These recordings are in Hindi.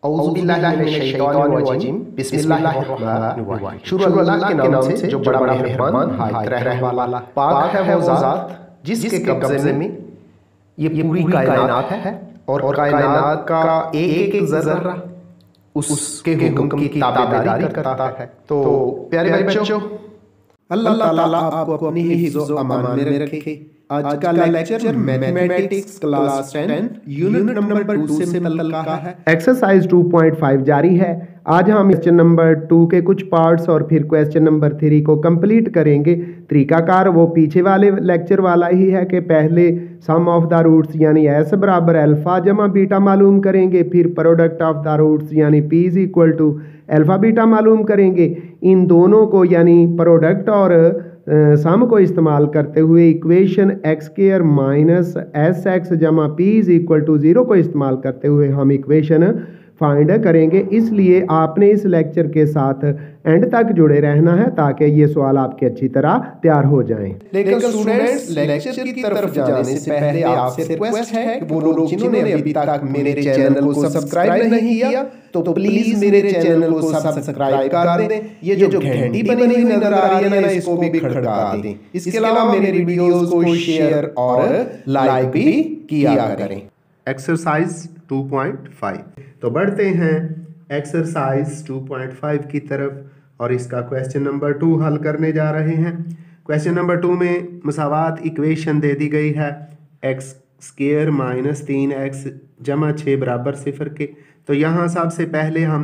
औज़ुबिल्लाहिमिनश्शैतानिर्रजीम बिस्मिल्लाहिर्रहमानिर्रहीम। शुरू अल्लाह के नाम से जो बड़ा मेहरबान निहायत रहम वाला। पाक है वो ज़ात जिसके कब्ज़े में ये पूरी कायनात है और कायनात का एक एक ज़र्रा उसके हुक्म की ताबेदारी करता है। तो प्यारे बच्चों, अल्लाह ताला आपको अपनी हिफ्ज़ अमान में रखे। आज का lecture mathematics class 10 unit number 2 से मुतल्लिक़ है। एक्सरसाइज 2.5 जारी है। आज हम क्वेश्चन नंबर 2 के कुछ पार्ट्स और फिर क्वेश्चन नंबर 3 को कंप्लीट करेंगे। तरीकाकार वो पीछे वाले लेक्चर वाला ही है कि पहले सम ऑफ द रूट्स यानी एस बराबर अल्फा जमा बीटा मालूम करेंगे, फिर प्रोडक्ट ऑफ द रूट्स यानी P is equal to alpha beta मालूम करेंगे। इन दोनों को यानी प्रोडक्ट और सम को इस्तेमाल करते हुए equation x square minus s x जमा पी इज इक्वल टू 0 को इस्तेमाल करते हुए हम इक्वेशन फाइंड करेंगे। इसलिए आपने इस लेक्चर के साथ एंड तक जुड़े रहना है ताकि ये सवाल आपके अच्छी तरह तैयार हो जाएं। लेकिन स्टूडेंट्स, लेक्चर की तरफ जाने से पहले आपसे रिक्वेस्ट है कि वो लोग जिन्होंने अभी तक मेरे चैनल को सब्सक्राइब नहीं किया तो प्लीज मेरे चैनल को सब्सक्राइब कर दें। ये जो घंटी बनी हुई नजर आ रही है ना, इसको भी खड़का दें। इसके अलावा मेरे वीडियोस को शेयर और लाइक भी किया करें। एक्सरसाइज 2.5। तो बढ़ते हैं एक्सरसाइज 2.5 की तरफ और इसका क्वेश्चन नंबर 2 हल करने जा रहे हैं। क्वेश्चन नंबर 2 में मसावात इक्वेशन दे दी गई है एक्स स्क्वायर माइनस 3x जमा 6 बराबर 0 के। तो यहाँ सबसे पहले हम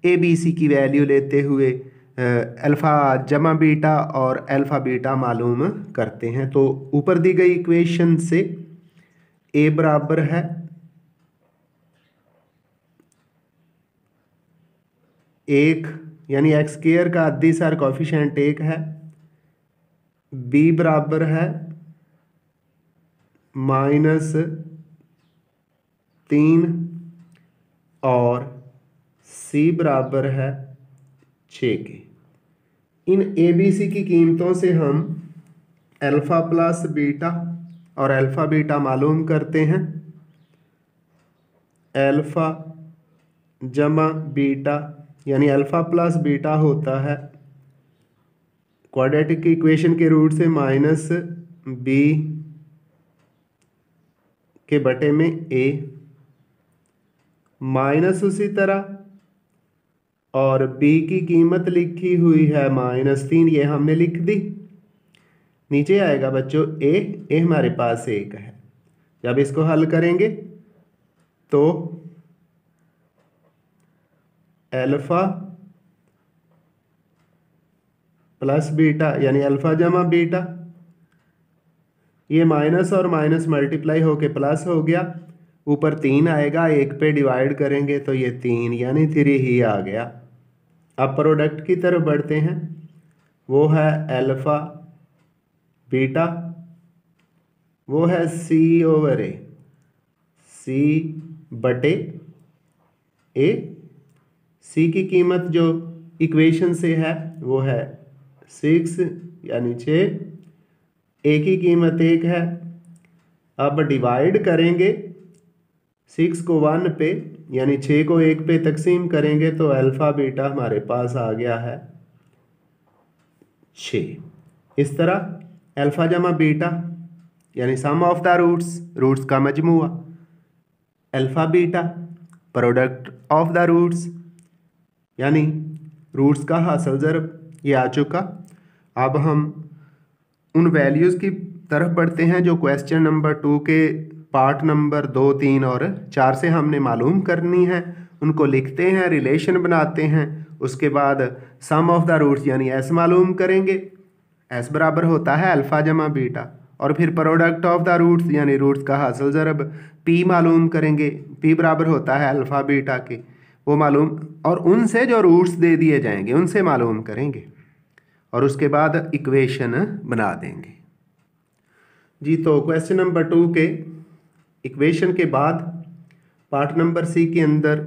ए बी सी की वैल्यू लेते हुए अल्फ़ा जमा बीटा और अल्फ़ा बीटा मालूम करते हैं। तो ऊपर दी गई इक्वेशन से ए बराबर है एक यानी एक्स स्क्वायर का अद्दी सार कोफिशिएंट 1 है, बी बराबर है माइनस 3 और सी बराबर है 6 के। इन ए बी सी की कीमतों से हम अल्फ़ा प्लस बीटा और अल्फ़ा बीटा मालूम करते हैं। अल्फ़ा जमा बीटा यानी अल्फ़ा प्लस बीटा होता है क्वाड्रेटिक इक्वेशन के रूट से माइनस बी के बटे में ए माइनस उसी तरह और बी की कीमत लिखी हुई है माइनस 3, ये हमने लिख दी। नीचे आएगा बच्चों ए हमारे पास 1 है। जब इसको हल करेंगे तो अल्फ़ा प्लस बीटा यानी अल्फ़ा जमा बीटा, ये माइनस और माइनस मल्टीप्लाई होके प्लस हो गया। ऊपर 3 आएगा, 1 पे डिवाइड करेंगे तो ये 3 यानी 3 ही आ गया। अब प्रोडक्ट की तरफ बढ़ते हैं, वो है अल्फ़ा बीटा, वो है सी ओवर ए, सी बटे ए। सी की कीमत जो इक्वेशन से है वो है 6 यानी 6, ए की कीमत 1 है। अब डिवाइड करेंगे 6 को 1 पे यानी 6 को 1 पे तकसीम करेंगे तो अल्फ़ा बीटा हमारे पास आ गया है 6। इस तरह अल्फ़ा जमा बीटा यानी सम ऑफ द रूट्स का मजमुआ, alpha beta product of the roots यानी रूट्स का हासिल ज़रब, ये आ चुका। अब हम उन वैल्यूज़ की तरफ बढ़ते हैं जो क्वेश्चन नंबर 2 के पार्ट नंबर 2, 3 और 4 से हमने मालूम करनी है। उनको लिखते हैं, रिलेशन बनाते हैं, उसके बाद सम ऑफ द रूट्स यानी एस मालूम करेंगे। एस बराबर होता है अल्फ़ा जमा बीटा और फिर प्रोडक्ट ऑफ द रूट्स यानी रूट्स का हासिल ज़रब पी मालूम करेंगे। पी बराबर होता है अल्फ़ा बीटा के, वो मालूम, और उनसे जो रूट्स दे दिए जाएंगे उनसे मालूम करेंगे और उसके बाद इक्वेशन बना देंगे जी। तो क्वेश्चन नंबर 2 के इक्वेशन के बाद पार्ट नंबर सी के अंदर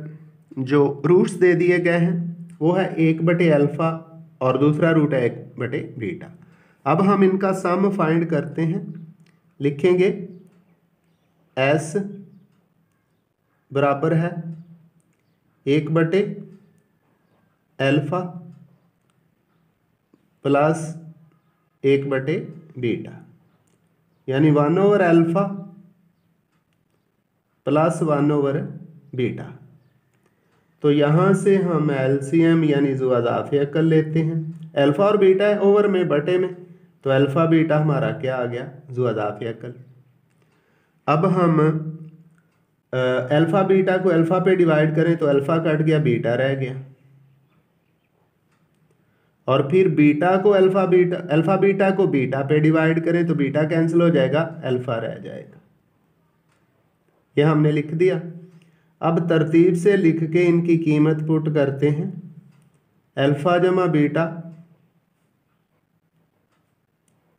जो रूट्स दे दिए गए हैं वो है 1 बटे अल्फ़ा और दूसरा रूट है 1 बटे बीटा। अब हम इनका सम फाइंड करते हैं। लिखेंगे एस बराबर है 1/α प्लस 1/β, यानी 1/α प्लस 1/β। तो यहाँ से हम एलसीएम यानी जुआज़ाफ़ी अकल लेते हैं। अल्फ़ा और बीटा है ओवर में बटे में, तो अल्फ़ा बीटा हमारा क्या आ गया, जुआज़ाफ़ी अकल। अब हम अल्फ़ा बीटा को अल्फ़ा पे डिवाइड करें तो अल्फ़ा कट गया, बीटा रह गया। और फिर बीटा को अल्फ़ा बीटा को बीटा पे डिवाइड करें तो बीटा कैंसिल हो जाएगा, अल्फ़ा रह जाएगा। यह हमने लिख दिया। अब तरतीब से लिख के इनकी कीमत पुट करते हैं। अल्फ़ा जमा बीटा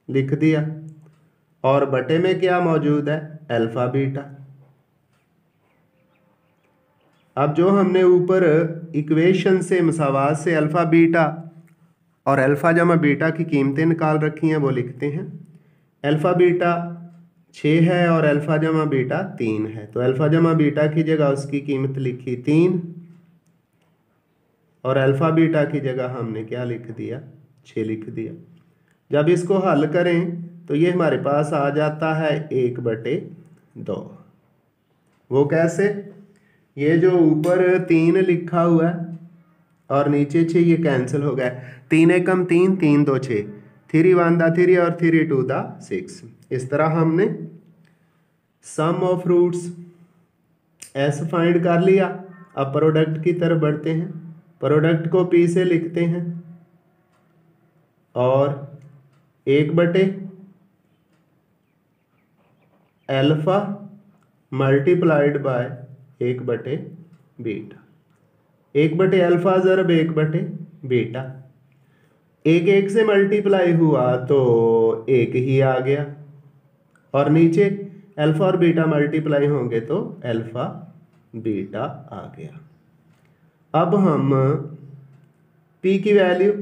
लिख दिया और बटे में क्या मौजूद है, अल्फ़ा बीटा। अब जो हमने ऊपर इक्वेशन से मसावात से अल्फ़ा बीटा और अल्फ़ा जमा बीटा की कीमतें निकाल रखी हैं वो लिखते हैं। अल्फ़ा बीटा 6 है और अल्फ़ा जमा बीटा 3 है, तो अल्फ़ा जमा बीटा की जगह उसकी कीमत लिखी 3 और अल्फ़ा बीटा की जगह हमने क्या लिख दिया, 6 लिख दिया। जब इसको हल करें तो ये हमारे पास आ जाता है 1/2। वो कैसे, ये जो ऊपर 3 लिखा हुआ है और नीचे 6, ये कैंसिल हो गया। 3 एकम 3, 3 2 6, 3 1 दा 3 और 3 2 दा 6। इस तरह हमने सम ऑफ रूट्स एस फाइंड कर लिया। अब प्रोडक्ट की तरफ बढ़ते हैं। प्रोडक्ट को पी से लिखते हैं और 1/अल्फ़ा मल्टीप्लाइड बाय 1/बीटा। 1/अल्फ़ा ज़रब 1/बीटा, 1 से मल्टीप्लाई हुआ तो 1 ही आ गया और नीचे अल्फ़ा और बीटा मल्टीप्लाई होंगे तो अल्फ़ा बीटा आ गया। अब हम पी की वैल्यू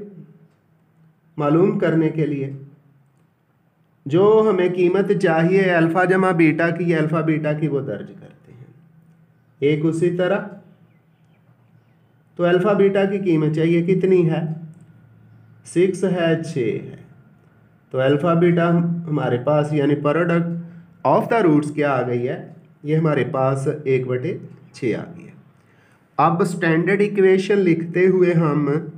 मालूम करने के लिए जो हमें कीमत चाहिए अल्फ़ा जमा बीटा की, अल्फ़ा बीटा की, वो दर्ज करते हैं। एक उसी तरह तो अल्फ़ा बीटा की कीमत चाहिए, कितनी है, 6 है, 6 है। तो अल्फ़ा बीटा हमारे पास यानी प्रोडक्ट ऑफ द रूट्स क्या आ गई है, ये हमारे पास 1/6 आ गई है। अब स्टैंडर्ड इक्वेशन लिखते हुए हम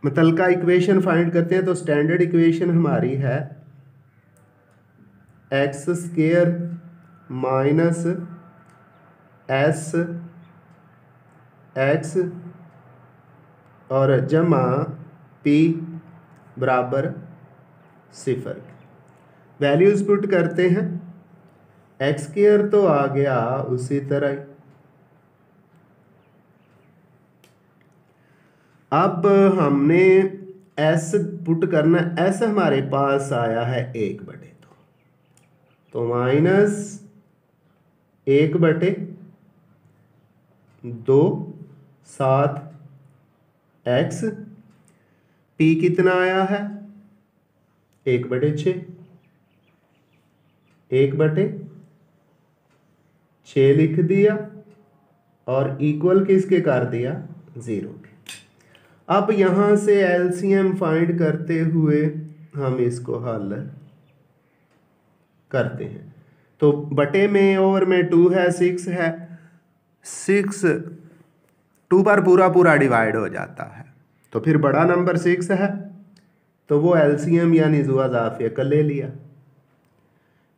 मुतलका इक्वेशन फाइंड करते हैं। तो स्टैंडर्ड इक्वेशन हमारी है x² माइनस SX और जमा P बराबर 0। वैल्यूज पुट करते हैं। x² तो आ गया उसी तरह। अब हमने s पुट करना, s हमारे पास आया है 1/2, तो माइनस 1/2 7 x। p कितना आया है 1/6, 1/6 लिख दिया और इक्वल किसके कर दिया, 0 के। अब यहाँ से एलसीएम फाइंड करते हुए हम इसको हल करते हैं। तो बटे में ओवर में 2 है, 6 है, 6 2 पर पूरा डिवाइड हो जाता है। तो फिर बड़ा नंबर 6 है, तो वो एलसीएम यानी जुआज़ाफ़ी अकल ले लिया।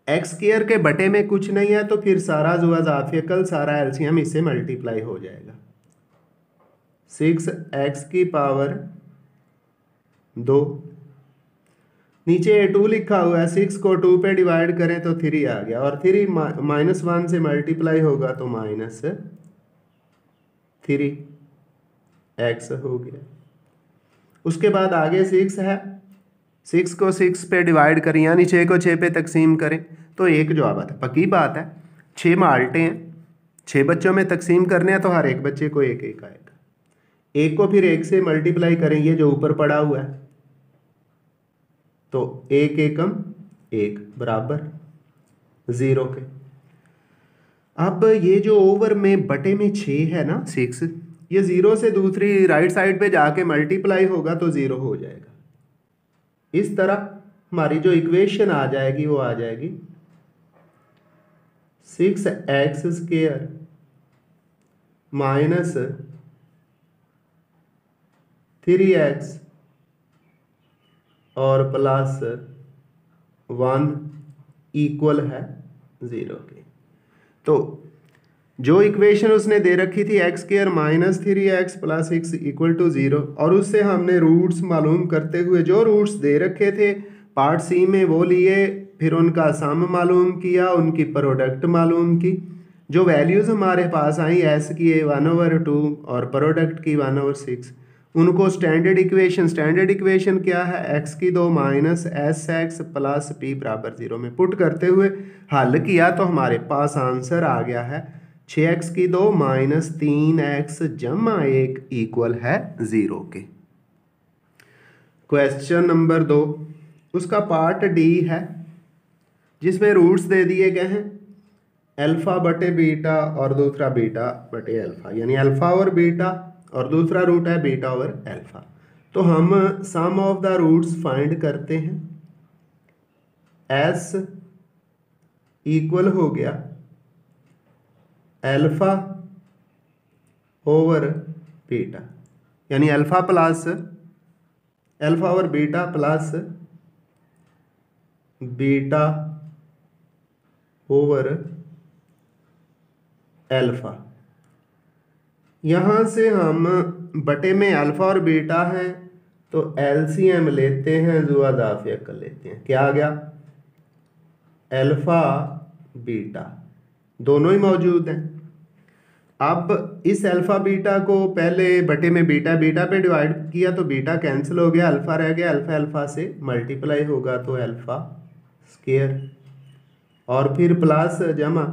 x² के बटे में कुछ नहीं है, तो फिर सारा जुआज़ाफ़ी अकल, सारा एलसीएम इससे मल्टीप्लाई हो जाएगा। 6x की पावर 2, नीचे 2 लिखा हुआ है, 6 को 2 पे डिवाइड करें तो 3 आ गया और 3 -1 से मल्टीप्लाई होगा तो -3x हो गया। उसके बाद आगे 6 है, 6 को 6 पे डिवाइड करें यानी 6 को 6 पे तकसीम करें तो 1 जवाब आता है। पक्की बात है, 6 माल्टे हैं, 6 बच्चों में तकसीम करने हैं तो हर एक बच्चे को 1 1 आएगा। 1 को फिर 1 से मल्टीप्लाई करें, ये जो ऊपर पड़ा हुआ है, तो 1 एकम 1 बराबर 0 के। अब ये जो ओवर में बटे में 6 है ना 6, ये 0 से दूसरी राइट साइड पे जाके मल्टीप्लाई होगा तो 0 हो जाएगा। इस तरह हमारी जो इक्वेशन आ जाएगी वो आ जाएगी 6x² माइनस 3x और प्लस 1 इक्वल है 0 के। तो जो इक्वेशन उसने दे रखी थी x² minus 3x plus 6 equal to 0, और उससे हमने रूट्स मालूम करते हुए जो रूट्स दे रखे थे पार्ट सी में वो लिए, फिर उनका सम मालूम किया, उनकी प्रोडक्ट मालूम की। जो वैल्यूज़ हमारे पास आई s की 1/2 और प्रोडक्ट की 1/6, उनको स्टैंडर्ड इक्वेशन क्या है, x² minus sx plus p बराबर 0 में पुट करते हुए हल किया तो हमारे पास आंसर आ गया है 6x² माइनस 3x जमा 1 इक्वल है 0 के। क्वेश्चन नंबर 2, उसका पार्ट डी है जिसमें रूट्स दे दिए गए हैं अल्फा बटे बीटा और दूसरा बीटा बटे अल्फा, यानी अल्फा और बीटा, और दूसरा रूट है बीटा ओवर अल्फा। तो हम सम ऑफ द रूट्स फाइंड करते हैं। s इक्वल हो गया अल्फा ओवर बीटा, यानी alpha over beta plus beta over alpha. यहाँ से हम बटे में अल्फा और बीटा है तो एलसीएम लेते हैं, जो अदाफिया कर लेते हैं। क्या आ गया, अल्फा बीटा दोनों ही मौजूद हैं। अब इस अल्फा बीटा को पहले बटे में बीटा पे डिवाइड किया तो बीटा कैंसिल हो गया, अल्फा रह गया, अल्फा से मल्टीप्लाई होगा तो अल्फा स्क्वायर, और फिर प्लस जमा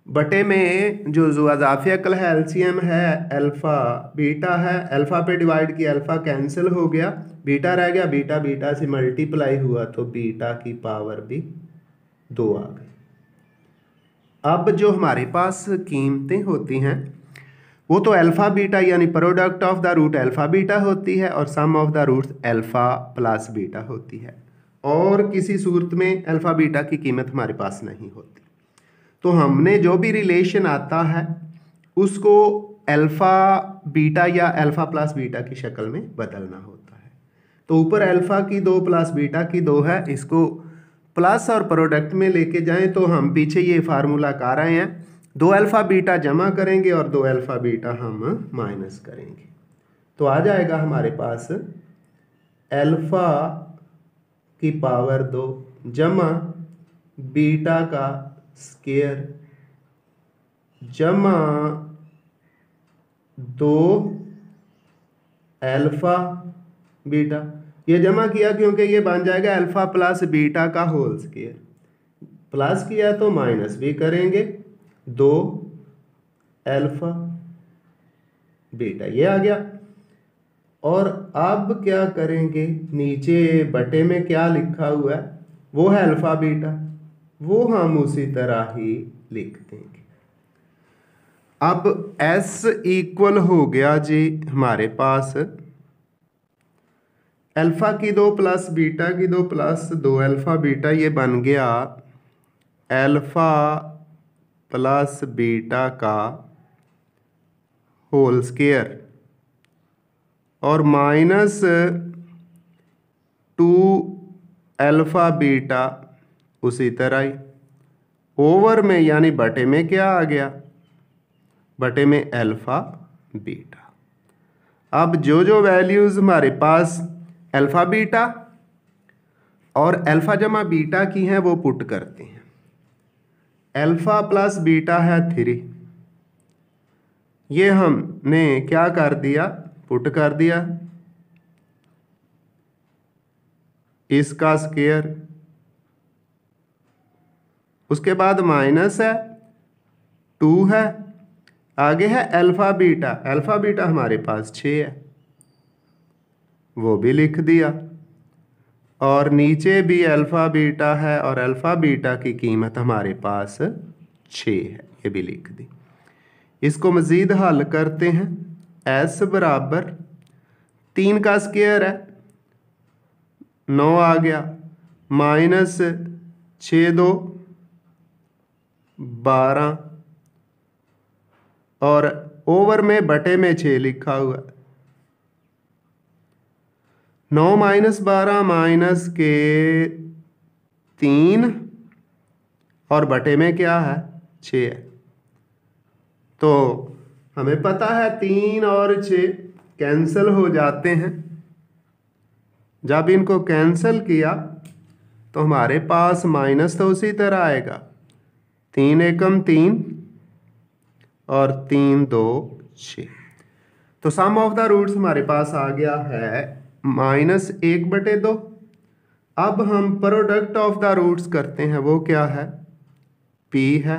बटे में जो अज़ाफ़िया कल है एलसीएम है अल्फा बीटा है, अल्फा पे डिवाइड किया, अल्फा कैंसिल हो गया, बीटा रह गया, बीटा से मल्टीप्लाई हुआ तो बीटा की पावर भी 2 आ गई। अब जो हमारे पास कीमतें होती हैं वो तो अल्फा बीटा यानी product of the root alpha beta होती है और sum of the roots alpha plus beta होती है, और किसी सूरत में अल्फा बीटा की कीमत हमारे पास नहीं होती। तो हमने जो भी रिलेशन आता है उसको अल्फा बीटा या अल्फा प्लस बीटा की शक्ल में बदलना होता है। तो ऊपर अल्फा की 2 प्लस बीटा की 2 है, इसको प्लस और प्रोडक्ट में लेके जाएं तो हम पीछे ये फार्मूला कर रहे हैं, 2 अल्फा बीटा जमा करेंगे और 2 अल्फा बीटा हम माइनस करेंगे, तो आ जाएगा हमारे पास अल्फा की पावर 2 जमा बीटा का स्क्वायर जमा 2 अल्फा बीटा। ये जमा किया क्योंकि ये बन जाएगा अल्फा प्लस बीटा का होल स्क्वायर, प्लस किया तो माइनस भी करेंगे 2 अल्फा बीटा, ये आ गया। और अब क्या करेंगे, नीचे बटे में क्या लिखा हुआ है वो है अल्फा बीटा, वो हम उसी तरह ही लिख देंगे। अब s इक्वल हो गया जी हमारे पास अल्फा की 2 प्लस बीटा की 2 प्लस 2 अल्फा बीटा, ये बन गया अल्फा प्लस बीटा का होल स्क्वायर और माइनस 2 अल्फा बीटा उसी तरह ही ओवर में, यानी बटे में क्या आ गया, बटे में अल्फा बीटा। अब जो वैल्यूज़ हमारे पास अल्फा बीटा और अल्फा जमा बीटा की हैं वो पुट करते हैं। अल्फा प्लस बीटा है 3, ये हमने क्या कर दिया, पुट कर दिया, इसका स्क्वायर, उसके बाद माइनस है 2 है, आगे है अल्फा बीटा हमारे पास 6 है, वो भी लिख दिया, और नीचे भी अल्फा बीटा है और अल्फा बीटा की कीमत हमारे पास 6 है, ये भी लिख दी। इसको मज़ीद हल करते हैं एस बराबर 3 का स्क्वायर है 9 आ गया माइनस 6 2 12 और ओवर में बटे में 6 लिखा हुआ 9 माइनस 12 माइनस के 3 और बटे में क्या है 6 है। तो हमें पता है 3 और 6 कैंसिल हो जाते हैं। जब इनको कैंसिल किया तो हमारे पास माइनस तो उसी तरह आएगा 3 एकम 3 और 3 2 6। तो सम ऑफ द रूट्स हमारे पास आ गया है -1/2। अब हम प्रोडक्ट ऑफ द रूट्स करते हैं, वो क्या है p है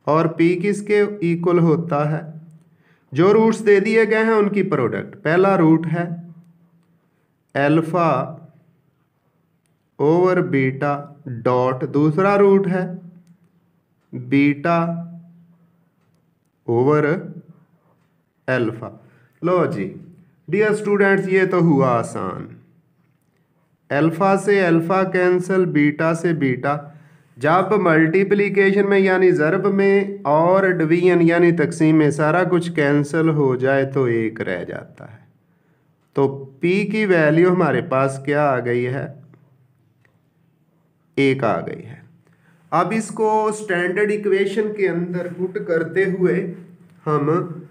और p किसके इक्वल होता है, जो रूट्स दे दिए गए हैं उनकी प्रोडक्ट। पहला रूट है अल्फा ओवर बीटा डॉट, दूसरा रूट है बीटा ओवर अल्फा। लो जी डियर स्टूडेंट्स, ये तो हुआ आसान। अल्फा से अल्फा कैंसिल, बीटा से बीटा। जब मल्टीप्लिकेशन में यानी ज़र्ब में और डिवीजन यानी तकसीम में सारा कुछ कैंसिल हो जाए तो 1 रह जाता है। तो p की वैल्यू हमारे पास क्या आ गई है 1 आ गई है। अब इसको स्टैंडर्ड इक्वेशन के अंदर पुट करते हुए हम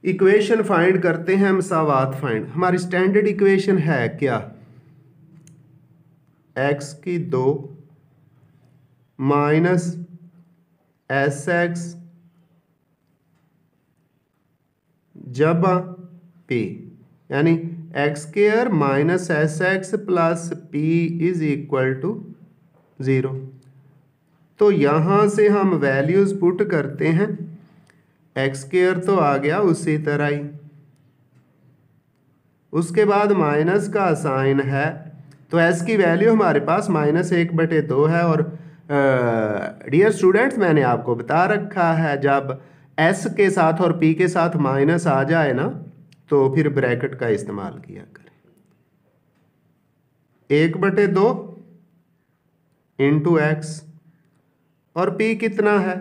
इक्वेशन फाइंड करते हैं, मसावात फाइंड। हमारी स्टैंडर्ड इक्वेशन है क्या, x2 माइनस sx जब p यानी x² minus sx plus p is equal to 0। तो यहाँ से हम वैल्यूज़ पुट करते हैं, x² तो आ गया उसी तरह ही, उसके बाद माइनस का साइन है तो s की वैल्यू हमारे पास -1/2 है। और डियर स्टूडेंट्स, मैंने आपको बता रखा है जब s के साथ और p के साथ माइनस आ जाए ना तो फिर ब्रैकेट का इस्तेमाल किया करें। 1/2 इंटू x और p कितना है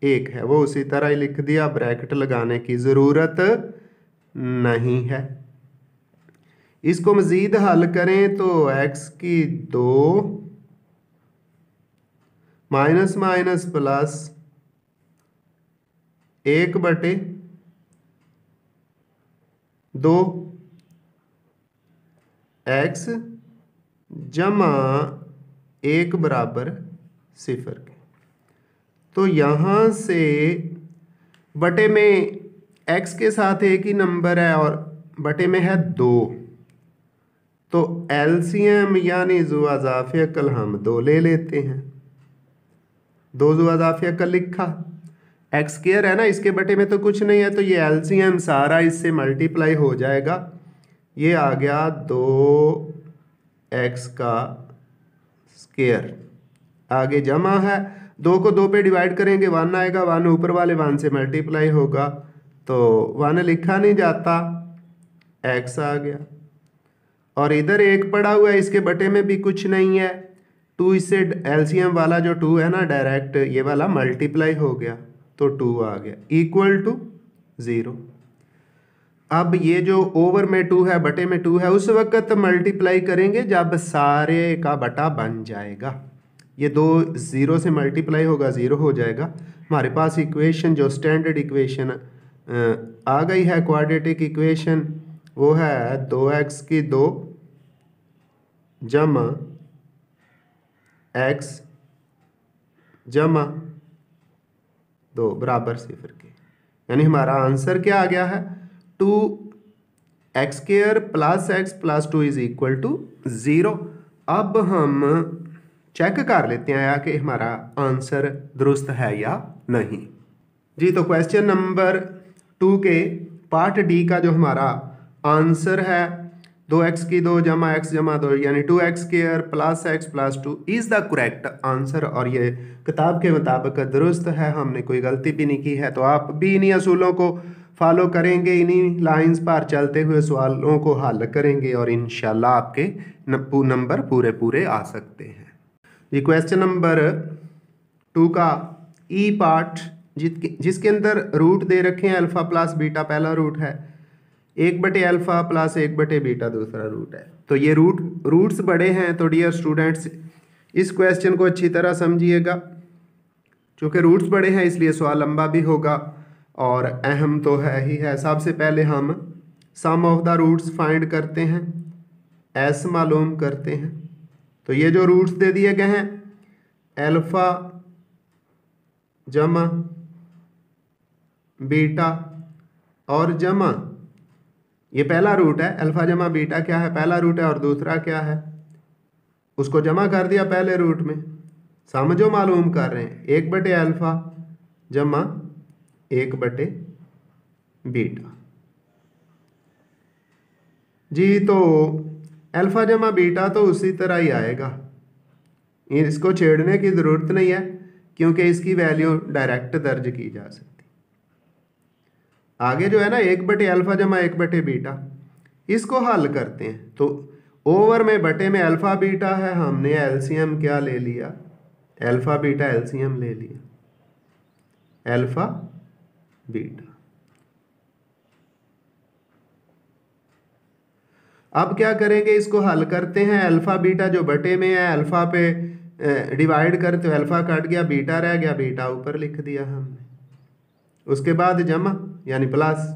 1 है, वो उसी तरह ही लिख दिया, ब्रैकेट लगाने की ज़रूरत नहीं है। इसको मज़ीद हल करें तो x2 minus minus plus 1/2 x जमा 1 बराबर 0 के। तो यहाँ से बटे में x के साथ एक ही नंबर है और बटे में है 2, तो एलसीएम यानी ज़ुआज़ाफ़े अकल हम 2 ले लेते हैं। 2 ज़ुआज़ाफ़े अकल लिखा, x² है ना, इसके बटे में तो कुछ नहीं है तो ये एलसीएम सारा इससे मल्टीप्लाई हो जाएगा। ये आ गया 2x का स्क्वायर, आगे जमा है 2 को 2 पे डिवाइड करेंगे 1 आएगा, 1 ऊपर वाले 1 से मल्टीप्लाई होगा तो 1 लिखा नहीं जाता, x आ गया। और इधर 1 पड़ा हुआ है, इसके बटे में भी कुछ नहीं है, 2 इससे एलसीएम वाला जो 2 है ना डायरेक्ट ये वाला मल्टीप्लाई हो गया तो 2 आ गया इक्वल टू 0। अब ये जो ओवर में 2 है बटे में 2 है, उस वक्त मल्टीप्लाई करेंगे जब सारे का बटा बन जाएगा। ये 2 0 से मल्टीप्लाई होगा 0 हो जाएगा। हमारे पास इक्वेशन जो स्टैंडर्ड इक्वेशन आ गई है, क्वाड्रेटिक इक्वेशन, वो है 2x2 जमा x जमा 2 बराबर 0 के। यानी हमारा आंसर क्या आ गया है 2x² plus x plus 2 is equal to 0। अब हम चेक कर लेते हैं कि हमारा आंसर दुरुस्त है या नहीं। जी तो क्वेश्चन नंबर 2 के पार्ट डी का जो हमारा आंसर है 2x2 जमा x जमा 2 यानी 2x² plus x plus 2 is the correct answer. और ये किताब के मुताबिक दुरुस्त है, हमने कोई गलती भी नहीं की है। तो आप भी इन्हीं असूलों को फॉलो करेंगे, इन्हीं लाइंस पर चलते हुए सवालों को हल करेंगे और इंशाल्लाह आपके नंबर पूरे पूरे आ सकते हैं। ये क्वेश्चन नंबर 2 का ई पार्ट जिसके अंदर रूट दे रखे हैं अल्फा प्लस बीटा पहला रूट है, 1/अल्फा प्लस 1/बीटा दूसरा रूट है। तो ये रूट्स बड़े हैं, तो डियर स्टूडेंट्स इस क्वेश्चन को अच्छी तरह समझिएगा। चूँकि रूट्स बड़े हैं इसलिए सवाल लंबा भी होगा और अहम तो है ही है। सबसे पहले हम सम ऑफ द रूट्स फाइंड करते हैं, एस मालूम करते हैं। तो ये जो रूट्स दे दिए गए हैं अल्फा जमा बीटा और जमा, ये पहला रूट है। अल्फा जमा बीटा क्या है, पहला रूट है, और दूसरा क्या है, उसको जमा कर दिया पहले रूट में। समझो मालूम कर रहे हैं 1/अल्फा जमा 1/बीटा जी। तो अल्फा जमा बीटा तो उसी तरह ही आएगा, इसको छेड़ने की ज़रूरत नहीं है क्योंकि इसकी वैल्यू डायरेक्ट दर्ज की जा सकती। आगे जो है ना 1/अल्फा जमा 1/बीटा, इसको हल करते हैं। तो ओवर में बटे में अल्फा बीटा है, हमने एलसीएम क्या ले लिया, अल्फा बीटा एलसीएम ले लिया, अल्फा बीटा। अब क्या करेंगे, इसको हल करते हैं। अल्फा बीटा जो बटे में है, अल्फा पे डिवाइड करते हो, अल्फा कट गया, बीटा रह गया, बीटा ऊपर लिख दिया हमने। उसके बाद जमा यानी प्लस,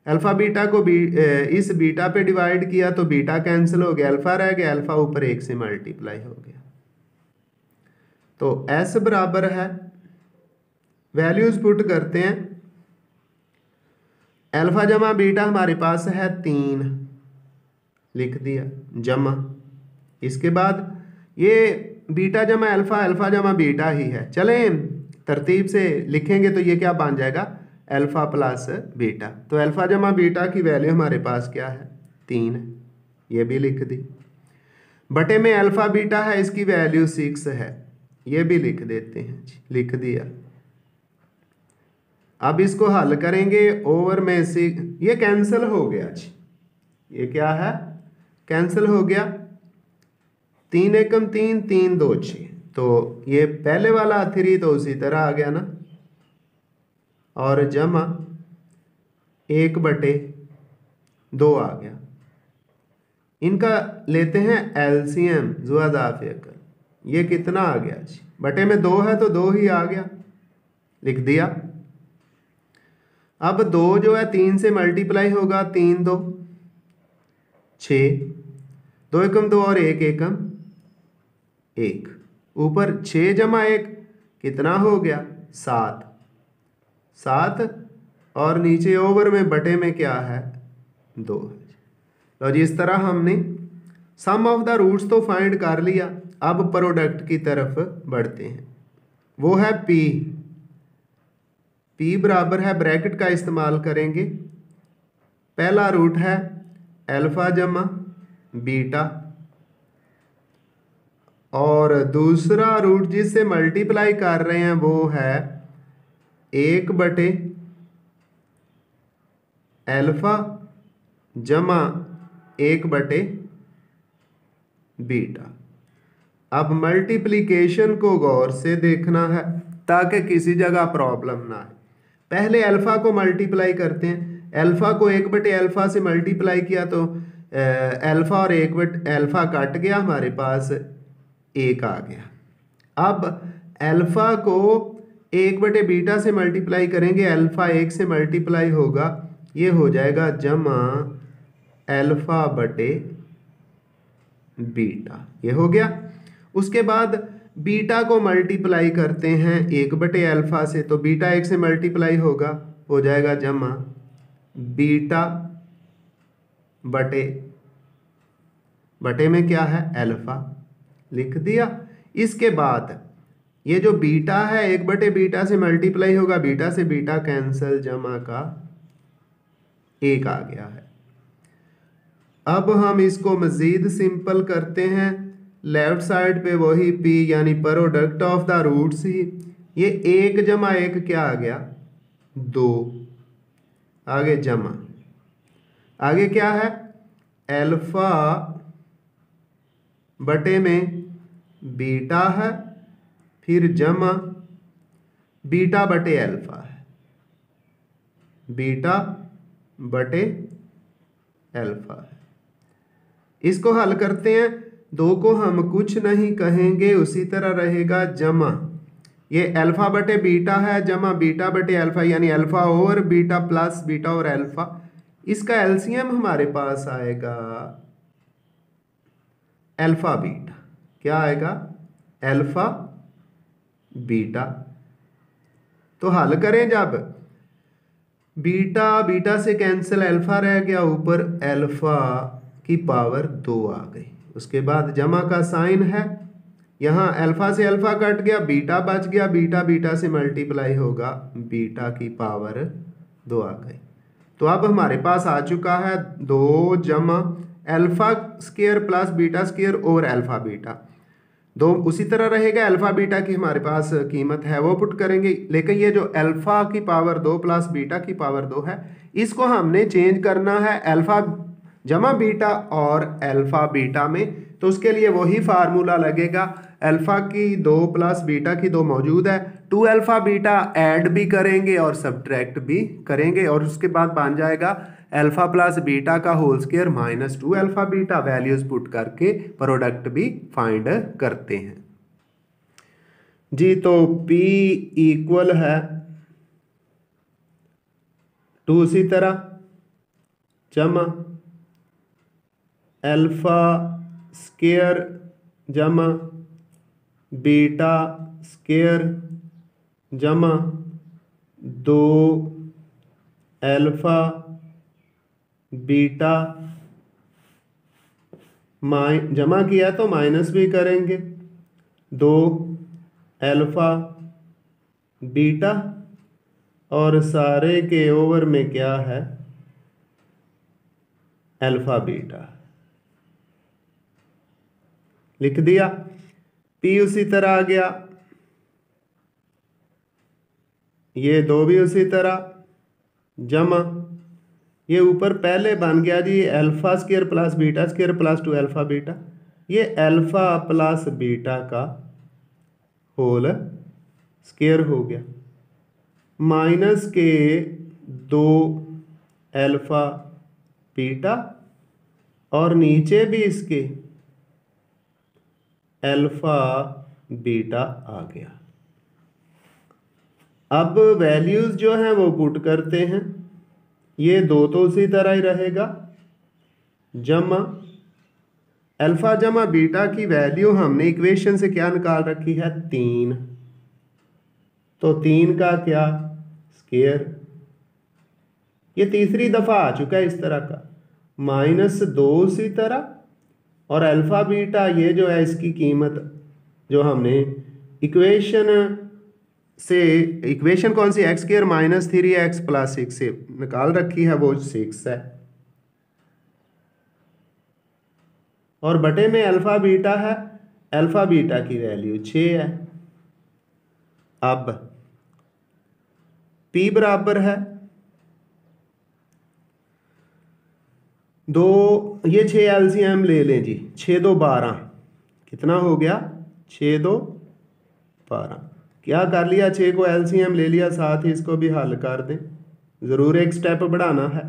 अल्फा बीटा को इस बीटा पे डिवाइड किया तो बीटा कैंसिल हो गया, अल्फा रह गया, अल्फा ऊपर 1 से मल्टीप्लाई हो गया। तो एस बराबर है, वैल्यूज पुट करते हैं। अल्फा जमा बीटा हमारे पास है 3, लिख दिया, जमा। इसके बाद ये बीटा जमा अल्फा, अल्फा जमा बीटा ही है। चलें तरतीब से लिखेंगे तो ये क्या बन जाएगा, अल्फा प्लस बीटा। तो अल्फा जमा बीटा की वैल्यू हमारे पास क्या है, 3 है, ये भी लिख दी। बटे में अल्फा बीटा है, इसकी वैल्यू 6 है, ये भी लिख देते हैं, लिख दिया। अब इसको हल करेंगे, ओवर में से ये कैंसिल हो गया जी, ये क्या है, कैंसिल हो गया। 3 एकम 3, 3 2 6, तो ये पहले वाला 3 तो उसी तरह आ गया ना, और जमा 1/2 आ गया। इनका लेते हैं एलसीएम, जुआदाफियकल, ये कितना आ गया जी, बटे में 2 है तो 2 ही आ गया, लिख दिया। अब 2 जो है 3 से मल्टीप्लाई होगा, 3 2 6, 2 एकम 2 और 1 एकम 1, ऊपर 6 जमा 1 कितना हो गया, 7 7, और नीचे ओवर में बटे में क्या है, 2 है। तो जिस तरह हमने सम ऑफ द रूट्स तो फाइंड कर लिया, अब प्रोडक्ट की तरफ बढ़ते हैं। वो है P, P बराबर है, ब्रैकेट का इस्तेमाल करेंगे। पहला रूट है अल्फा जमा बीटा, और दूसरा रूट जिससे मल्टीप्लाई कर रहे हैं वो है 1/अल्फा जमा 1/बीटा। अब मल्टीप्लिकेशन को गौर से देखना है ताकि किसी जगह प्रॉब्लम ना आए। पहले अल्फा को मल्टीप्लाई करते हैं, अल्फा को 1/अल्फा से मल्टीप्लाई किया तो अल्फा और 1/अल्फा कट गया, हमारे पास 1 आ गया। अब अल्फा को 1/बीटा से मल्टीप्लाई करेंगे, अल्फा 1 से मल्टीप्लाई होगा, ये हो जाएगा जमा अल्फा बटे बीटा, ये हो गया। उसके बाद बीटा को मल्टीप्लाई करते हैं 1/अल्फा से, तो बीटा 1 से मल्टीप्लाई होगा, हो जाएगा जमा बीटा बटे में क्या है, अल्फा, लिख दिया। इसके बाद ये जो बीटा है 1/बीटा से मल्टीप्लाई होगा, बीटा से बीटा कैंसल, जमा का 1 आ गया है। अब हम इसको मजीद सिंपल करते हैं, लेफ्ट साइड पे वही P यानी प्रोडक्ट ऑफ द रूट्स ही, ये 1 जमा 1 क्या आ गया, 2, आगे जमा, आगे क्या है अल्फा बटे में बीटा है, फिर जमा बीटा बटे अल्फा है, बीटा बटे अल्फा है। इसको हल करते हैं, दो को हम कुछ नहीं कहेंगे, उसी तरह रहेगा जमा, ये अल्फा बटे बीटा है जमा बीटा बटे अल्फा, यानी अल्फा और बीटा प्लस बीटा और अल्फा। इसका एलसीएम हमारे पास आएगा अल्फा बीटा, क्या आएगा अल्फा बीटा। तो हल करें जब बीटा बीटा से कैंसिल अल्फा रह गया, ऊपर अल्फा की पावर 2 आ गई, उसके बाद जमा का साइन है, यहाँ अल्फा से अल्फा कट गया, बीटा बच गया, बीटा बीटा से मल्टीप्लाई होगा, बीटा की पावर 2 आ गई। तो अब हमारे पास आ चुका है 2 जमा alpha square plus beta square और अल्फा बीटा, दो उसी तरह रहेगा। अल्फा बीटा की हमारे पास कीमत है वो पुट करेंगे, लेकिन ये जो अल्फा की पावर 2 प्लस बीटा की पावर 2 है, इसको हमने चेंज करना है अल्फा जमा बीटा और अल्फा बीटा में। तो उसके लिए वही फार्मूला लगेगा, अल्फा की 2 प्लस बीटा की 2 मौजूद है, 2 अल्फा बीटा ऐड भी करेंगे और सब्ट्रैक्ट भी करेंगे, और उसके बाद बन जाएगा अल्फा प्लस बीटा का whole square minus 2 alpha beta. Values put करके प्रोडक्ट भी फाइंड करते हैं जी। तो P इक्वल है 2 उसी तरह जमा अल्फा स्क्वायर जमा बीटा स्क्वायर जमा 2 अल्फा बीटा, जमा किया तो माइनस भी करेंगे, 2 अल्फा बीटा, और सारे के ओवर में क्या है अल्फा बीटा लिख दिया। P उसी तरह आ गया, ये 2 भी उसी तरह जमा, ये ऊपर पहले बन गया जी alpha square plus beta square plus 2 alpha beta, ये अल्फा प्लस बीटा का होल स्क्वायर हो गया, माइनस के 2 अल्फा बीटा, और नीचे भी इसके अल्फा बीटा आ गया। अब वैल्यूज जो हैं वो पुट करते हैं, ये 2 तो उसी तरह ही रहेगा, जमा अल्फा जमा बीटा की वैल्यू हमने इक्वेशन से क्या निकाल रखी है 3, तो 3 का क्या स्क्वायर, ये तीसरी दफा आ चुका है इस तरह का, माइनस 2 उसी तरह, और अल्फा बीटा ये जो है इसकी कीमत जो हमने इक्वेशन से, इक्वेशन कौन सी x square minus 3x plus 6 से निकाल रखी है, वो 6 है, और बटे में अल्फा बीटा है, अल्फा बीटा की वैल्यू 6 है। अब P बराबर है 2, ये 6 एलसीएम ले लें जी, 6 2 12, कितना हो गया 6 2 12, क्या कर लिया 6 को एलसीएम ले लिया, साथ ही इसको भी हल कर दें, ज़रूर एक स्टेप बढ़ाना है।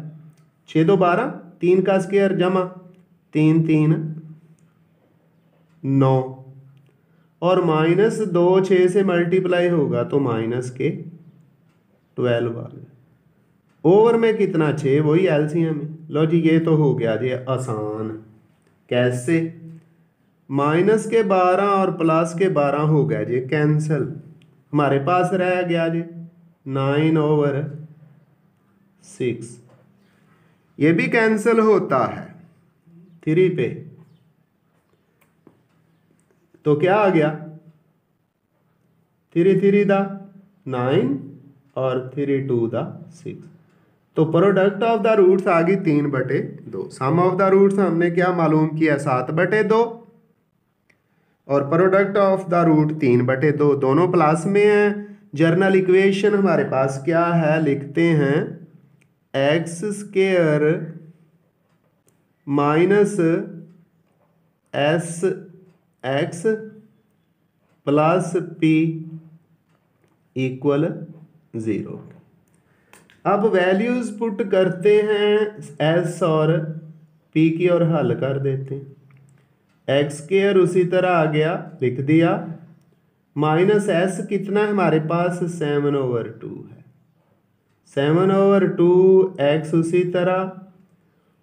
6 2 12, 3 का स्क्वायर जमा 3 3 9, और माइनस 2 6 से मल्टीप्लाई होगा तो माइनस के 12 आ गया, ओवर में कितना 6, वही एलसीएम है। लो जी ये तो हो गया जी आसान, कैसे, माइनस के 12 और प्लस के 12 हो गया जी कैंसिल, हमारे पास रह गया जी 9/6, ये भी कैंसिल होता है 3 पे, तो क्या आ गया 3 3 दा 9 और 3 2 दा 6, तो प्रोडक्ट ऑफ द रूट्स आ गई 3/2, सम ऑफ द रूट्स हमने क्या मालूम किया 7/2, और प्रोडक्ट ऑफ द रूट 3/2, दोनों प्लस में है। जर्नल इक्वेशन हमारे पास क्या है, लिखते हैं x square minus s x plus P equal 0। अब वैल्यूज पुट करते हैं एस और पी की और हल कर देते हैं। एक्स स्केयर उसी तरह आ गया, लिख दिया, माइनस एस कितना है हमारे पास 7/2 है, 7/2 एक्स उसी तरह,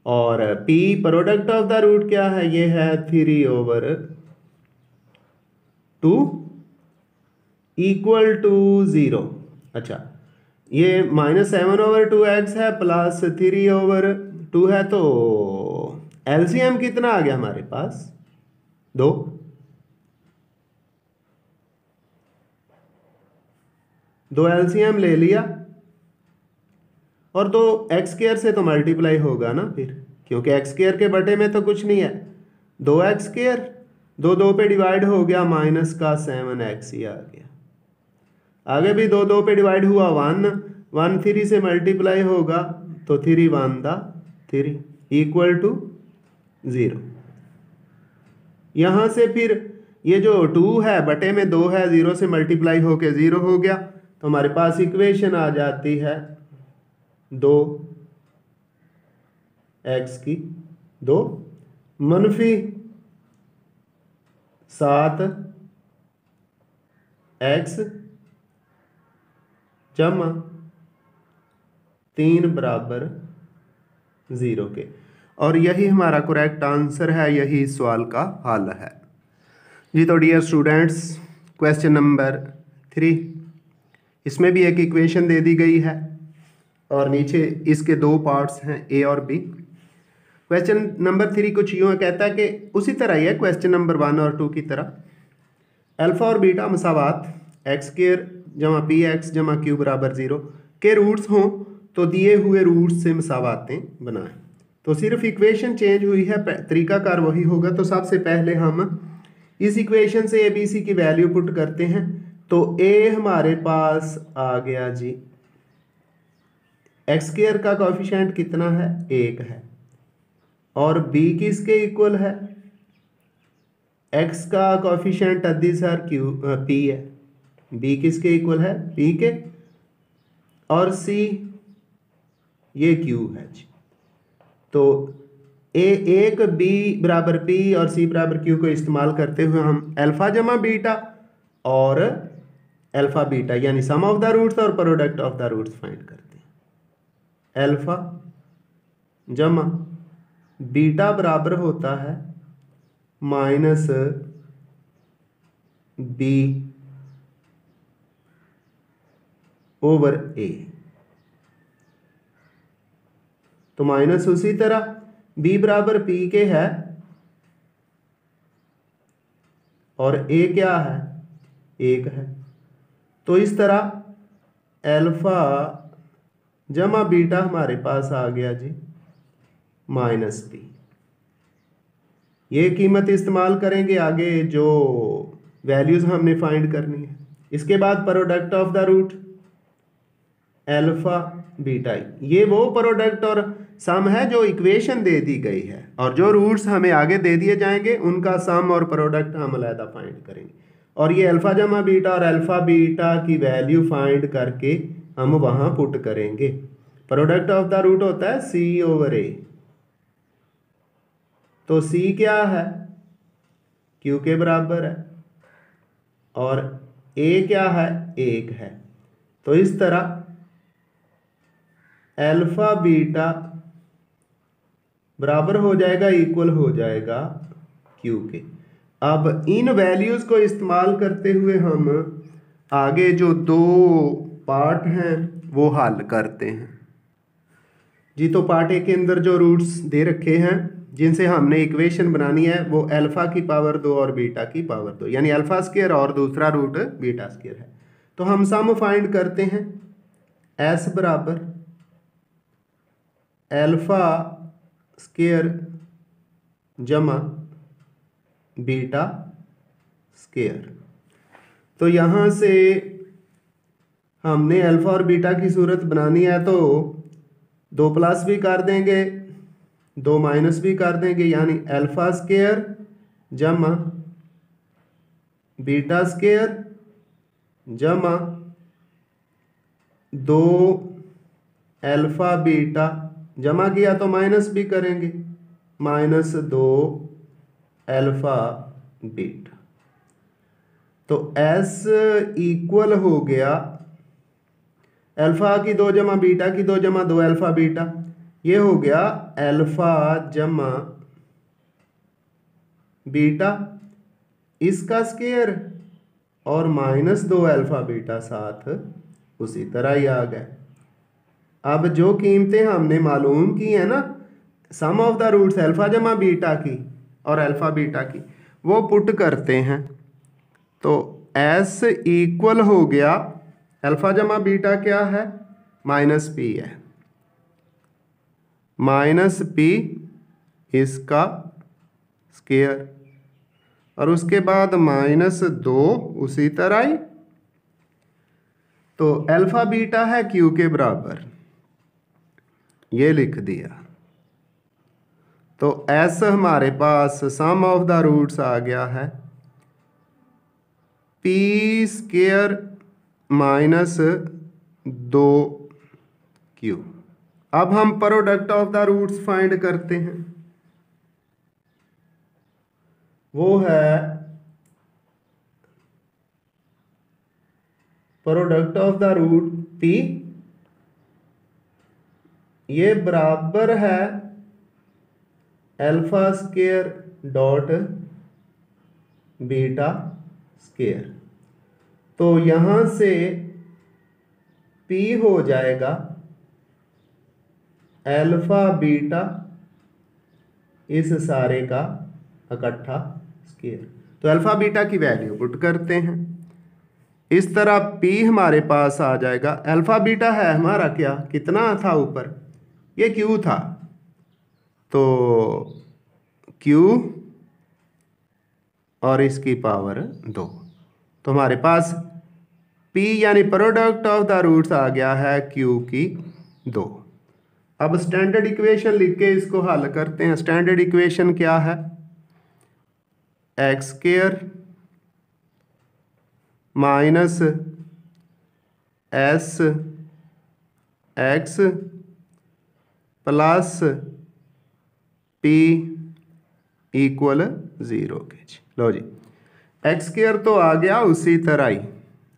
और p product of the root क्या है, ये है 3/2 इक्वल टू 0। अच्छा, ये -7/2 एक्स है प्लस 3/2 है, तो एलसीएम कितना आ गया हमारे पास 2। दो एलसीएम ले लिया और 2 एक्स स्क्वायर से तो मल्टीप्लाई होगा ना फिर, क्योंकि एक्स स्क्वायर के बटे में तो कुछ नहीं है, 2x स्क्वायर, 2 पे डिवाइड हो गया, माइनस का 7x ही आ गया। आगे भी 2 पे डिवाइड हुआ 1 3 से मल्टीप्लाई होगा तो 3 1 3 इक्वल टू 0। यहां से फिर ये जो 2 है बटे में 2 है, 0 से मल्टीप्लाई होके 0 हो गया, तो हमारे पास इक्वेशन आ जाती है 2x की 2 मनफी 7x जमा 3 बराबर 0 के। और यही हमारा करेक्ट आंसर है, यही इस सवाल का हल है जी। तो डियर स्टूडेंट्स, क्वेश्चन नंबर 3, इसमें भी एक इक्वेशन दे दी गई है और नीचे इसके 2 पार्ट्स हैं, ए और बी। क्वेश्चन नंबर 3 कुछ यूँ कहता है कि उसी तरह ही है क्वेश्चन नंबर 1 और 2 की तरह, अल्फा और बीटा मसावात एक्स स्क्वायर जमा पी एक्स जमा क्यू बराबर 0 के रूट्स हों तो दिए हुए रूट्स से मसावातें बनाएं। तो सिर्फ इक्वेशन चेंज हुई है, तरीकाकार वही होगा। तो सबसे पहले हम इस इक्वेशन से ए बी सी की वैल्यू पुट करते हैं। तो ए हमारे पास आ गया जी, एक्स स्क्वायर का कोएफिशिएंट कितना है 1 है, और बी किसके इक्वल है, एक्स का कोएफिशिएंट अद्दी सर क्यू पी है, बी किसके इक्वल है पी के, और सी ये क्यू है जी। तो एक बी बराबर पी और सी बराबर क्यू को इस्तेमाल करते हुए हम अल्फा जमा बीटा और अल्फा बीटा यानी सम ऑफ द रूट्स और product of the roots find करते हैं। अल्फा जमा बीटा बराबर होता है माइनस बी ओवर ए। तो माइनस उसी तरह b बराबर p के है और a क्या है 1 है। तो इस तरह अल्फा जमा बीटा हमारे पास आ गया जी माइनस p। ये कीमत इस्तेमाल करेंगे आगे जो वैल्यूज हमने फाइंड करनी है। इसके बाद product of the root alpha beta, ये वो प्रोडक्ट और सम है जो इक्वेशन दे दी गई है, और जो रूट्स हमें आगे दे दिए जाएंगे उनका सम और प्रोडक्ट हम अलग फाइंड करेंगे। और ये अल्फा जमा बीटा और अल्फा बीटा की वैल्यू फाइंड करके हम वहां पुट करेंगे। प्रोडक्ट ऑफ द रूट होता है सी ओवर ए। तो सी क्या है क्यू के बराबर है और ए क्या है 1 है। तो इस तरह अल्फा बीटा बराबर हो जाएगा इक्वल हो जाएगा क्यू के। अब इन वैल्यूज को इस्तेमाल करते हुए हम आगे जो 2 पार्ट हैं वो हल करते हैं जी। तो पार्ट ए के अंदर जो रूट्स दे रखे हैं जिनसे हमने इक्वेशन बनानी है वो अल्फा की पावर 2 और बीटा की पावर 2 यानी अल्फा स्क्वायर और दूसरा रूट बीटा स्क्वायर है। तो हम सम फाइंड करते हैं एस बराबर अल्फा स्क्वायर जमा बीटा स्क्वायर। तो यहाँ से हमने अल्फा और बीटा की सूरत बनानी है, तो 2 प्लस भी कर देंगे, 2 माइनस भी कर देंगे, यानी अल्फा स्क्वायर जमा बीटा स्क्वायर जमा 2 अल्फा बीटा, जमा किया तो माइनस भी करेंगे, -2 अल्फा बीटा। तो S इक्वल हो गया अल्फा की 2 जमा बीटा की 2 जमा 2 अल्फा बीटा, ये हो गया अल्फा जमा बीटा इसका स्क्वायर और -2 अल्फा बीटा साथ उसी तरह ही आ गए। अब जो कीमतें हमने मालूम की है ना सम ऑफ द रूट्स अल्फा जमा बीटा की और अल्फा बीटा की, वो पुट करते हैं। तो S इक्वल हो गया अल्फा जमा बीटा क्या है, -p है, -p इसका स्क्वायर और उसके बाद -2 उसी तरह ही। तो अल्फा बीटा है Q के बराबर, ये लिख दिया। तो S हमारे पास सम ऑफ द रूट्स आ गया है p स्क्वायर -2q। अब हम product of the roots find करते हैं, वो है product of the root p, ये बराबर है alpha square dot beta square. तो यहां से p हो जाएगा अल्फा बीटा इस सारे का इकट्ठा स्क्वायर। तो अल्फा बीटा की वैल्यू पुट करते हैं, इस तरह p हमारे पास आ जाएगा। अल्फा बीटा है हमारा क्या, कितना था ऊपर, ये q था, तो q और इसकी पावर 2। तो हमारे पास p यानी प्रोडक्ट ऑफ द रूट्स आ गया है q की 2। अब स्टैंडर्ड इक्वेशन लिख के इसको हल करते हैं। स्टैंडर्ड इक्वेशन क्या है, x square minus s x plus p equal 0 के जी। लो जी, एक्स स्क्वायर तो आ गया उसी तरह ही,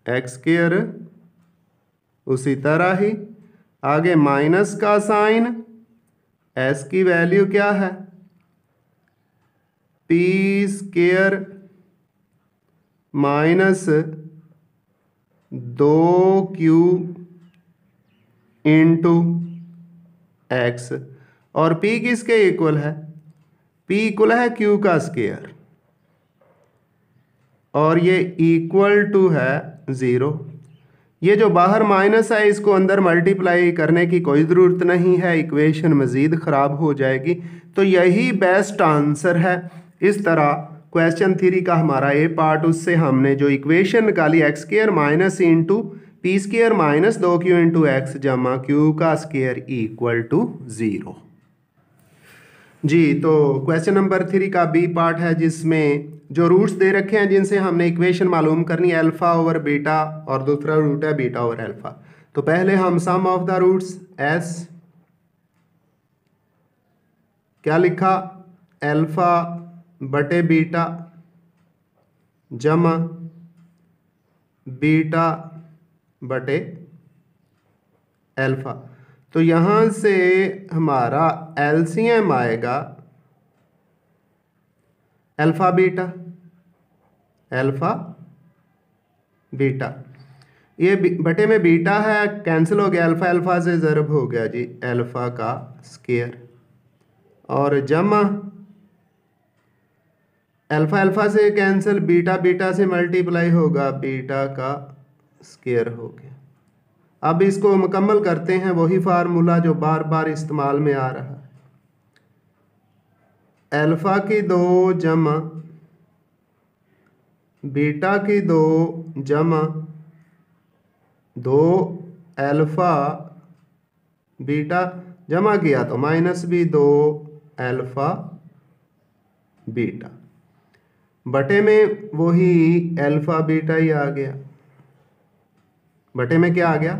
एक्स स्क्वायर उसी तरह ही, आगे माइनस का साइन, s की वैल्यू क्या है, p square minus 2q into x, और p किसके इक्वल है, p इक्वल है q का स्क्वायर, और ये इक्वल टू है 0। ये जो बाहर माइनस है इसको अंदर मल्टीप्लाई करने की कोई ज़रूरत नहीं है, इक्वेशन मज़ीद ख़राब हो जाएगी। तो यही बेस्ट आंसर है। इस तरह क्वेश्चन 3 का हमारा ये पार्ट, उससे हमने जो इक्वेशन निकाली x square minus into p square minus 2q into x जमा q का स्क्वायर इक्वल टू 0 जी। तो क्वेश्चन नंबर 3 का बी पार्ट है, जिसमें जो रूट्स दे रखे हैं जिनसे हमने इक्वेशन मालूम करनी है, अल्फा ओवर बीटा और दूसरा रूट है बीटा ओवर अल्फा। तो पहले हम सम ऑफ द रूट्स एस क्या लिखा, अल्फा बटे बीटा जमा बीटा बटे अल्फा। तो यहां से हमारा एलसीएम आएगा अल्फा बीटा, अल्फा बीटा, ये बटे में बीटा है, कैंसिल हो गया, अल्फा अल्फा से ज़रब हो गया जी, अल्फा का स्क्वायर, और जमा अल्फा अल्फा से कैंसिल, बीटा बीटा से मल्टीप्लाई होगा, बीटा का स्क्वायर हो गया। अब इसको मुकम्मल करते हैं, वही फार्मूला जो बार बार इस्तेमाल में आ रहा है, अल्फा की 2 जमा बीटा की 2 जमा 2 अल्फा बीटा, जमा किया तो माइनस भी 2 अल्फा बीटा, बटे में वही अल्फा बीटा ही आ गया, बटे में क्या आ गया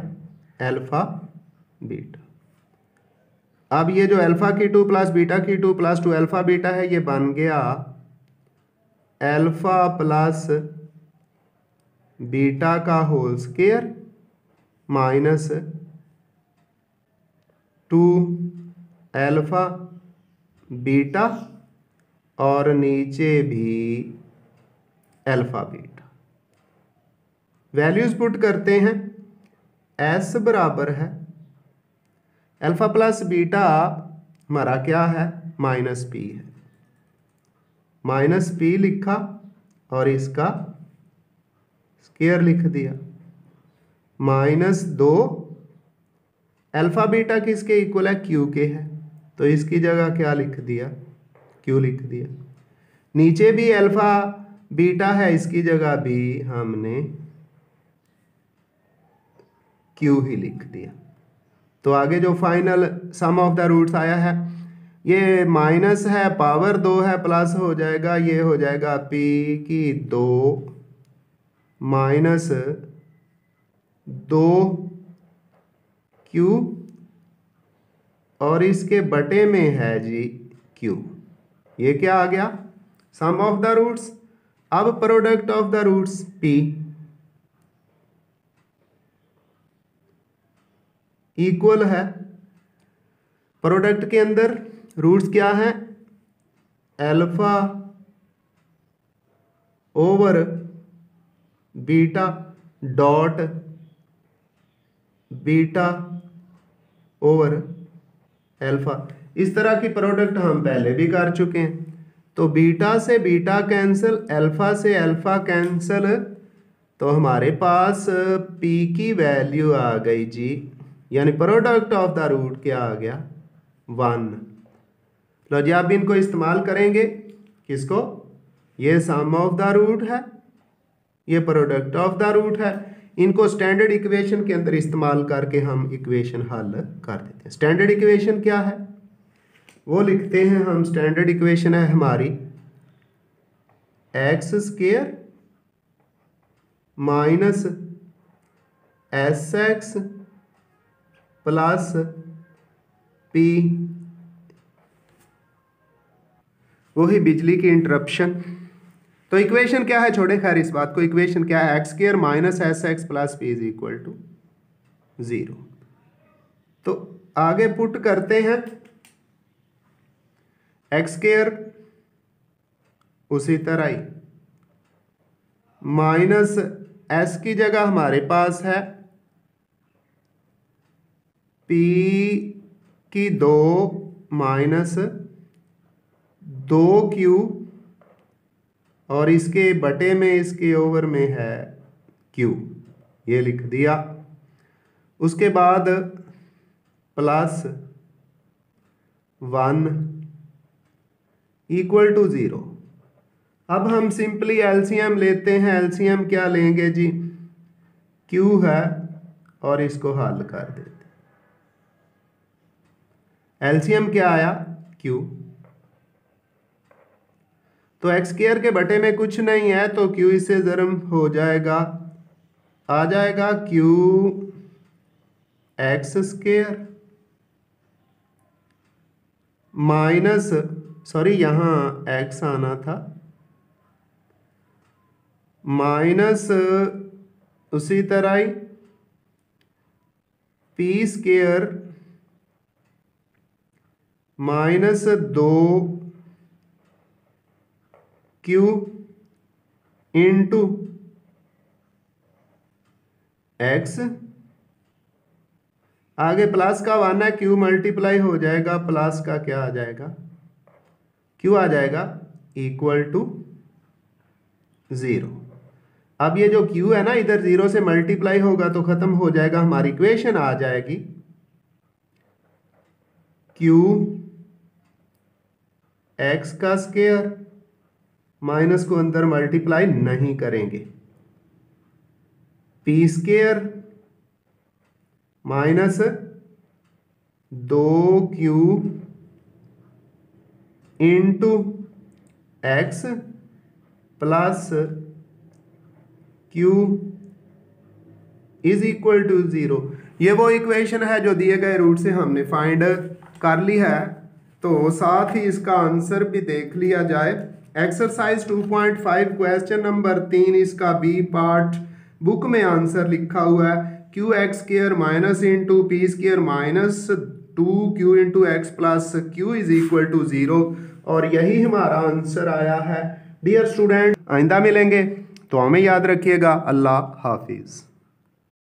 अल्फा बीटा। अब ये जो अल्फा की 2 प्लस बीटा की 2 प्लस 2 अल्फा बीटा है, ये बन गया अल्फा प्लस बीटा का whole square minus 2 alpha beta और नीचे भी अल्फा बीटा। वैल्यूज पुट करते हैं, एस बराबर है अल्फा प्लस बीटा हमारा क्या है माइनस पी है, माइनस पी लिखा और इसका स्क्वायर लिख दिया, माइनस 2 अल्फा बीटा किसके इक्वल है क्यू के है, तो इसकी जगह क्या लिख दिया क्यू लिख दिया। नीचे भी अल्फा बीटा है, इसकी जगह भी हमने क्यू ही लिख दिया। तो आगे जो final sum of the roots आया है, ये माइनस है पावर 2 है प्लस हो जाएगा, ये हो जाएगा पी की 2 माइनस 2 क्यू और इसके बटे में है जी क्यू। ये क्या आ गया सम ऑफ द रूट्स। अब product of the roots p equal है, प्रोडक्ट के अंदर रूट्स क्या है alpha over beta dot beta over alpha. इस तरह की प्रोडक्ट हम पहले भी कर चुके हैं। तो बीटा से बीटा कैंसिल, अल्फा से अल्फा कैंसिल, तो हमारे पास पी की वैल्यू आ गई जी, यानी प्रोडक्ट ऑफ द रूट क्या आ गया 1। लो जी आप इनको इस्तेमाल करेंगे किसको, ये सम ऑफ द रूट है, ये प्रोडक्ट ऑफ द रूट है, इनको स्टैंडर्ड इक्वेशन के अंदर इस्तेमाल करके हम इक्वेशन हल कर देते हैं। स्टैंडर्ड इक्वेशन क्या है वो लिखते हैं हम। स्टैंडर्ड इक्वेशन है हमारी x square minus s x plus P, वही बिजली की इंटरप्शन। तो इक्वेशन क्या है, छोड़े खैर इस बात को, इक्वेशन क्या है x square minus s x plus p is equal to 0। तो आगे पुट करते हैं एक्स स्क्वायर उसी तरह ही माइनस एस की जगह हमारे पास है पी की 2 माइनस 2q और इसके बटे में इसके ओवर में है q, ये लिख दिया। उसके बाद प्लस 1 इक्वल टू 0। अब हम सिंपली एलसीएम लेते हैं। एलसीएम क्या लेंगे जी, q है और इसको हल कर देते। एलसीएम क्या आया q, तो एक्स स्क्वायर के बटे में कुछ नहीं है तो q इससे ज़र्ब हो जाएगा, आ जाएगा q x square minus, sorry यहाँ x आना था, माइनस उसी तरह ही p square minus 2q into x, आगे प्लस का 1 है, q मल्टीप्लाई हो जाएगा, प्लस का क्या आ जाएगा q आ जाएगा इक्वल टू 0। अब ये जो q है ना इधर 0 से मल्टीप्लाई होगा तो खत्म हो जाएगा, हमारी इक्वेशन आ जाएगी q x का स्क्वायर, माइनस को अंदर मल्टीप्लाई नहीं करेंगे, p square minus 2q into x plus q is equal to 0। ये वो इक्वेशन है जो दिए गए रूट से हमने फाइंड कर ली है। तो साथ ही इसका आंसर भी देख लिया जाए। एक्सरसाइज 2.5 क्वेश्चन नंबर 3 इसका बी पार्ट बुक में आंसर लिखा हुआ है q x square minus into p square minus 2q into x plus q is equal to 0 और यही हमारा आंसर आया है। डियर स्टूडेंट, आइंदा मिलेंगे तो हमें याद रखिएगा। अल्लाह हाफिज़।